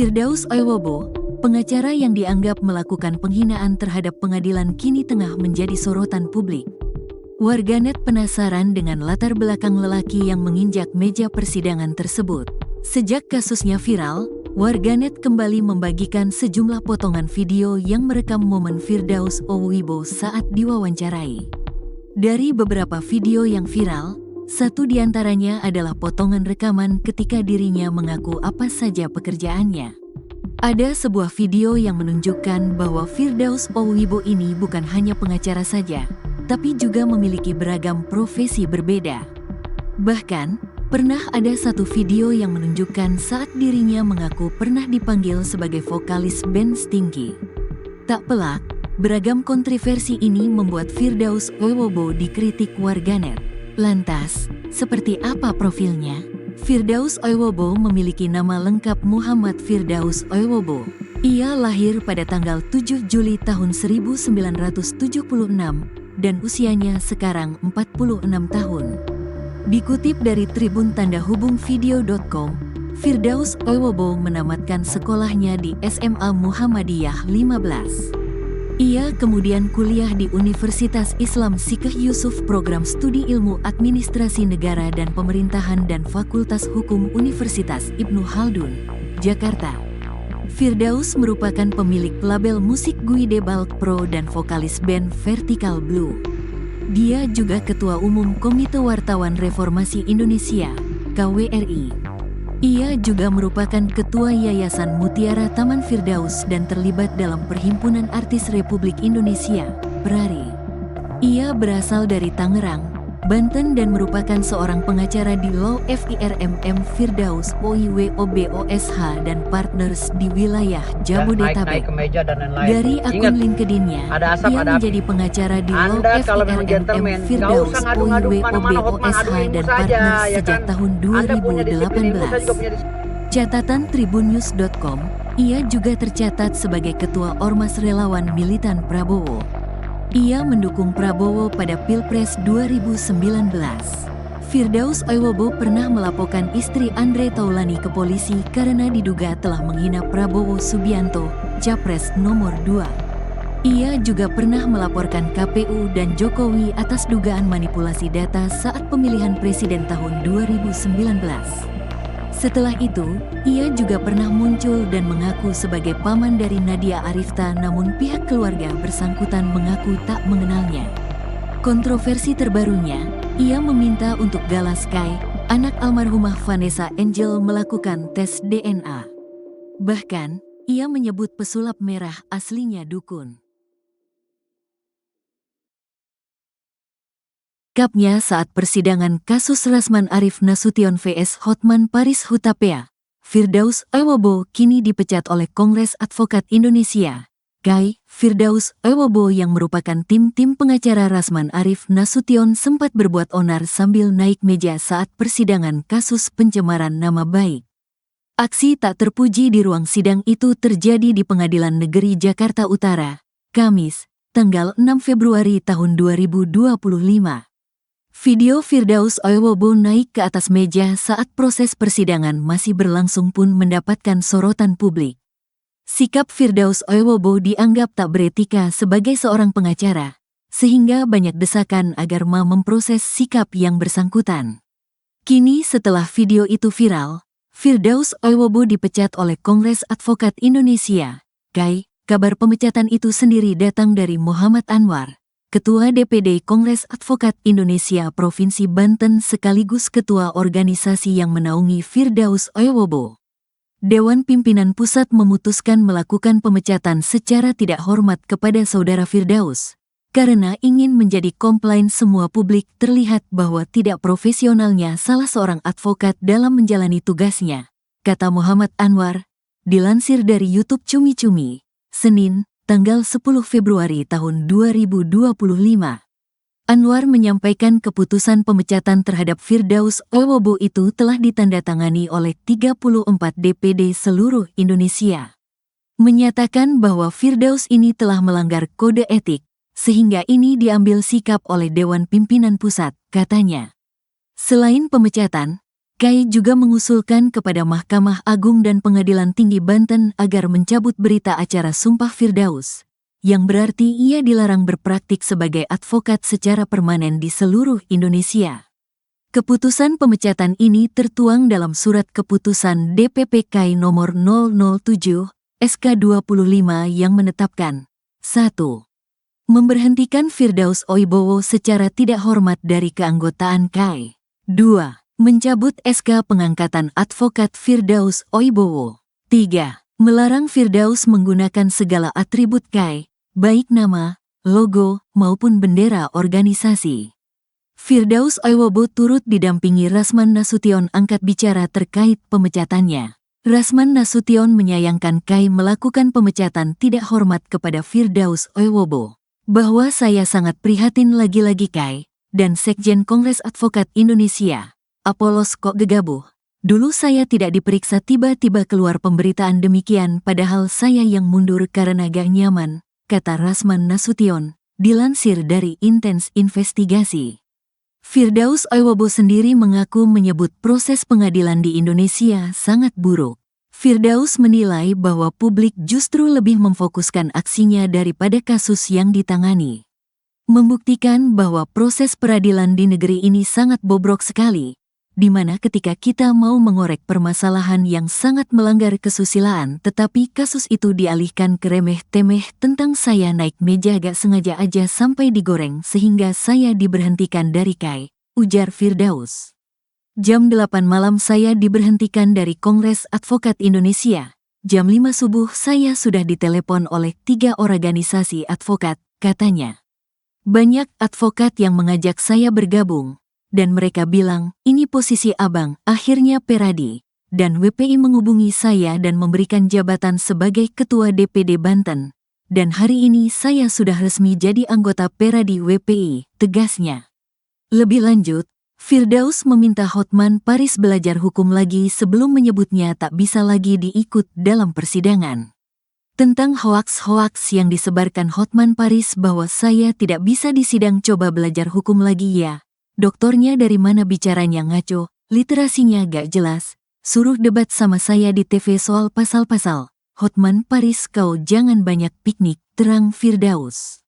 Firdaus Oiwobo, pengacara yang dianggap melakukan penghinaan terhadap pengadilan kini tengah menjadi sorotan publik. Warganet penasaran dengan latar belakang lelaki yang menginjak meja persidangan tersebut. Sejak kasusnya viral, warganet kembali membagikan sejumlah potongan video yang merekam momen Firdaus Oiwobo saat diwawancarai. Dari beberapa video yang viral, satu di antaranya adalah potongan rekaman ketika dirinya mengaku apa saja pekerjaannya. Ada sebuah video yang menunjukkan bahwa Firdaus Oiwobo ini bukan hanya pengacara saja, tapi juga memiliki beragam profesi berbeda. Bahkan, pernah ada satu video yang menunjukkan saat dirinya mengaku pernah dipanggil sebagai vokalis band Stinky. Tak pelak, beragam kontroversi ini membuat Firdaus Oiwobo dikritik warganet. Lantas, seperti apa profilnya? Firdaus Oiwobo memiliki nama lengkap Muhammad Firdaus Oiwobo. Ia lahir pada tanggal 7 Juli tahun 1976 dan usianya sekarang 46 tahun. Dikutip dari Tribun Tanda Hubung Video.com, Firdaus Oiwobo menamatkan sekolahnya di SMA Muhammadiyah 15. Ia kemudian kuliah di Universitas Islam Syeikh Yusuf Program Studi Ilmu Administrasi Negara dan Pemerintahan dan Fakultas Hukum Universitas Ibnu Khaldun, Jakarta. Firdaus merupakan pemilik label musik Guide Balk Pro dan vokalis band Vertical Blue. Dia juga Ketua Umum Komite Wartawan Reformasi Indonesia, KWRI. Ia juga merupakan Ketua Yayasan Mutiara Taman Firdaus dan terlibat dalam Perhimpunan Artis Republik Indonesia, PERARI. Ia berasal dari Tangerang, Banten dan merupakan seorang pengacara di Law Firm Firdaus Oiwobo dan Partners di wilayah Jabodetabek. Dari akun LinkedIn-nya, ia menjadi pengacara di Law Firm Firdaus Oiwobo dan Partners sejak tahun 2018. Catatan Tribunnews.com, ia juga tercatat sebagai Ketua Ormas Relawan Militan Prabowo. Ia mendukung Prabowo pada Pilpres 2019. Firdaus Oiwobo pernah melaporkan istri Andre Taulani ke polisi karena diduga telah menghina Prabowo Subianto, Capres nomor 2. Ia juga pernah melaporkan KPU dan Jokowi atas dugaan manipulasi data saat pemilihan presiden tahun 2019. Setelah itu, ia juga pernah muncul dan mengaku sebagai paman dari Nadia Arifta, namun pihak keluarga bersangkutan mengaku tak mengenalnya. Kontroversi terbarunya, ia meminta untuk Gala Sky, anak almarhumah Vanessa Angel, melakukan tes DNA. Bahkan, ia menyebut pesulap merah aslinya dukun. Sikapnya saat persidangan kasus Rasman Arif Nasution vs Hotman Paris Hutapea, Firdaus Oiwobo kini dipecat oleh Kongres Advokat Indonesia, KAI. Firdaus Oiwobo yang merupakan tim pengacara Rasman Arif Nasution sempat berbuat onar sambil naik meja saat persidangan kasus pencemaran nama baik. Aksi tak terpuji di ruang sidang itu terjadi di Pengadilan Negeri Jakarta Utara, Kamis, tanggal 6 Februari tahun 2025. Video Firdaus Oiwobo naik ke atas meja saat proses persidangan masih berlangsung pun mendapatkan sorotan publik. Sikap Firdaus Oiwobo dianggap tak beretika sebagai seorang pengacara, sehingga banyak desakan agar memproses sikap yang bersangkutan. Kini setelah video itu viral, Firdaus Oiwobo dipecat oleh Kongres Advokat Indonesia, KAI. Kabar pemecatan itu sendiri datang dari Muhammad Anwar, Ketua DPD Kongres Advokat Indonesia Provinsi Banten sekaligus Ketua organisasi yang menaungi Firdaus Oiwobo. Dewan Pimpinan Pusat memutuskan melakukan pemecatan secara tidak hormat kepada saudara Firdaus, karena ingin menjadi komplain semua publik terlihat bahwa tidak profesionalnya salah seorang advokat dalam menjalani tugasnya, kata Muhammad Anwar, dilansir dari YouTube Cumi Cumi, Senin, tanggal 10 Februari tahun 2025. Anwar menyampaikan keputusan pemecatan terhadap Firdaus Oiwobo itu telah ditandatangani oleh 34 DPD seluruh Indonesia. Menyatakan bahwa Firdaus ini telah melanggar kode etik, sehingga ini diambil sikap oleh Dewan Pimpinan Pusat, katanya. Selain pemecatan, Kai juga mengusulkan kepada Mahkamah Agung dan Pengadilan Tinggi Banten agar mencabut berita acara Sumpah Firdaus, yang berarti ia dilarang berpraktik sebagai advokat secara permanen di seluruh Indonesia. Keputusan pemecatan ini tertuang dalam Surat Keputusan DPP KAI nomor 007 SK25 yang menetapkan 1. Memberhentikan Firdaus Oibowo secara tidak hormat dari keanggotaan KAI. 2. Mencabut SK pengangkatan advokat Firdaus Oibowo. 3. Melarang Firdaus menggunakan segala atribut KAI, baik nama, logo, maupun bendera organisasi. Firdaus Oibowo turut didampingi Rasman Nasution angkat bicara terkait pemecatannya. Rasman Nasution menyayangkan KAI melakukan pemecatan tidak hormat kepada Firdaus Oibowo. Bahwa saya sangat prihatin lagi-lagi KAI dan Sekjen Kongres Advokat Indonesia, Apolos kok gegabah. Dulu saya tidak diperiksa, tiba-tiba keluar pemberitaan demikian padahal saya yang mundur karena gak nyaman, kata Rasman Nasution, dilansir dari Intens Investigasi. Firdaus Oibowo sendiri mengaku menyebut proses pengadilan di Indonesia sangat buruk. Firdaus menilai bahwa publik justru lebih memfokuskan aksinya daripada kasus yang ditangani. Membuktikan bahwa proses peradilan di negeri ini sangat bobrok sekali, di mana ketika kita mau mengorek permasalahan yang sangat melanggar kesusilaan tetapi kasus itu dialihkan ke remeh-temeh tentang saya naik meja gak sengaja aja sampai digoreng sehingga saya diberhentikan dari KAI, ujar Firdaus. Jam 8 malam saya diberhentikan dari Kongres Advokat Indonesia. Jam 5 subuh saya sudah ditelepon oleh 3 organisasi advokat, katanya. Banyak advokat yang mengajak saya bergabung, dan mereka bilang, ini posisi abang. Akhirnya Peradi dan WPI menghubungi saya dan memberikan jabatan sebagai Ketua DPD Banten. Dan hari ini saya sudah resmi jadi anggota Peradi WPI, tegasnya. Lebih lanjut, Firdaus meminta Hotman Paris belajar hukum lagi sebelum menyebutnya tak bisa lagi diikut dalam persidangan. Tentang hoaks-hoaks yang disebarkan Hotman Paris bahwa saya tidak bisa disidang, coba belajar hukum lagi ya. Doktornya dari mana, bicaranya ngaco, literasinya gak jelas, suruh debat sama saya di TV soal pasal-pasal. Hotman Paris, kau jangan banyak piknik, terang Firdaus.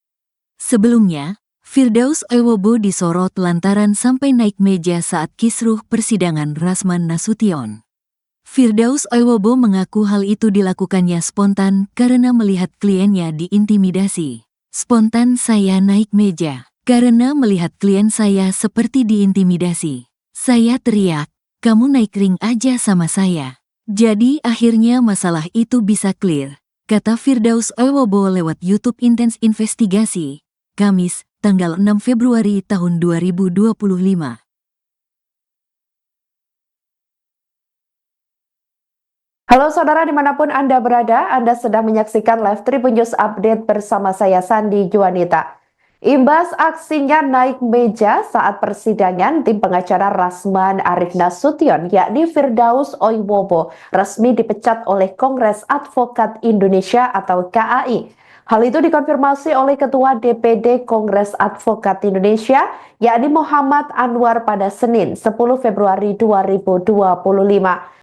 Sebelumnya, Firdaus Oibowo disorot lantaran sampai naik meja saat kisruh persidangan Rasman Nasution. Firdaus Oibowo mengaku hal itu dilakukannya spontan karena melihat kliennya diintimidasi. Spontan saya naik meja karena melihat klien saya seperti diintimidasi. Saya teriak, kamu naik ring aja sama saya. Jadi akhirnya masalah itu bisa clear, kata Firdaus Oibowo lewat YouTube Intens Investigasi, Kamis, tanggal 6 Februari tahun 2025. Halo saudara dimanapun Anda berada, Anda sedang menyaksikan live Tribun News Update bersama saya Sandi Juanita. Imbas aksinya naik meja saat persidangan, tim pengacara Rasman Arif Nasution yakni Firdaus Oibowo resmi dipecat oleh Kongres Advokat Indonesia atau KAI. Hal itu dikonfirmasi oleh Ketua DPD Kongres Advokat Indonesia yakni Muhammad Anwar pada Senin 10 Februari 2025.